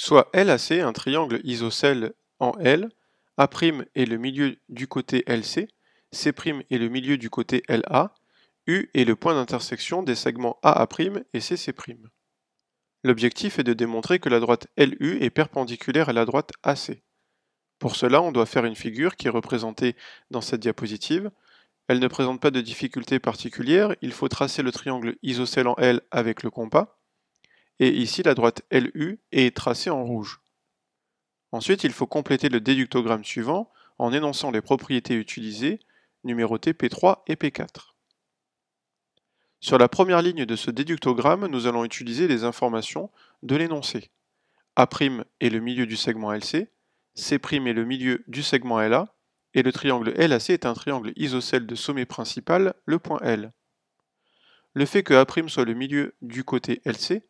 Soit LAC, un triangle isocèle en L, A' est le milieu du côté LC, C' est le milieu du côté LA, U est le point d'intersection des segments AA' et CC'. L'objectif est de démontrer que la droite LU est perpendiculaire à la droite AC. Pour cela, on doit faire une figure qui est représentée dans cette diapositive. Elle ne présente pas de difficulté particulière, il faut tracer le triangle isocèle en L avec le compas, et ici la droite LU est tracée en rouge. Ensuite, il faut compléter le déductogramme suivant en énonçant les propriétés utilisées, numérotées P3 et P4. Sur la première ligne de ce déductogramme, nous allons utiliser les informations de l'énoncé. A' est le milieu du segment LC, C' est le milieu du segment LA, et le triangle LAC est un triangle isocèle de sommet principal, le point L. Le fait que A' soit le milieu du côté LC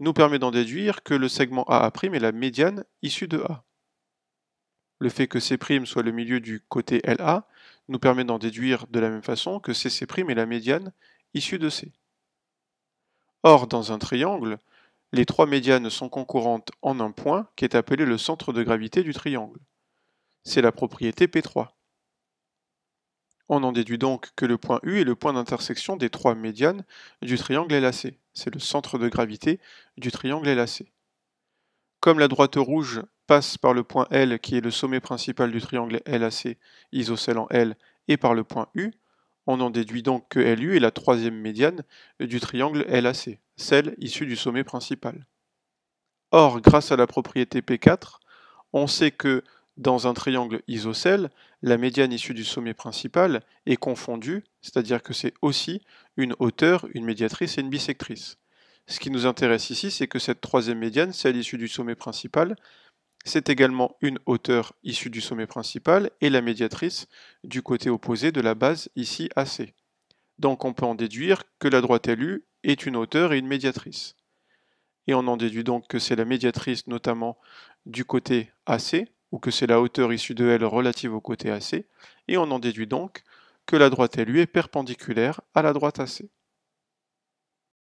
nous permet d'en déduire que le segment AA' est la médiane issue de A. Le fait que C' soit le milieu du côté LA nous permet d'en déduire de la même façon que CC' est la médiane issue de C. Or, dans un triangle, les trois médianes sont concurrentes en un point qui est appelé le centre de gravité du triangle. C'est la propriété P3. On en déduit donc que le point U est le point d'intersection des trois médianes du triangle LAC. C'est le centre de gravité du triangle LAC. Comme la droite rouge passe par le point L qui est le sommet principal du triangle LAC isocèle en L et par le point U, on en déduit donc que LU est la troisième médiane du triangle LAC, celle issue du sommet principal. Or, grâce à la propriété P4, on sait que dans un triangle isocèle, la médiane issue du sommet principal est confondue, c'est-à-dire que c'est aussi une hauteur, une médiatrice et une bisectrice. Ce qui nous intéresse ici, c'est que cette troisième médiane, celle issue du sommet principal, c'est également une hauteur issue du sommet principal et la médiatrice du côté opposé de la base ici AC. Donc on peut en déduire que la droite LU est une hauteur et une médiatrice. Et on en déduit donc que c'est la médiatrice notamment du côté AC, ou que c'est la hauteur issue de L relative au côté AC, et on en déduit donc que la droite LU est perpendiculaire à la droite AC.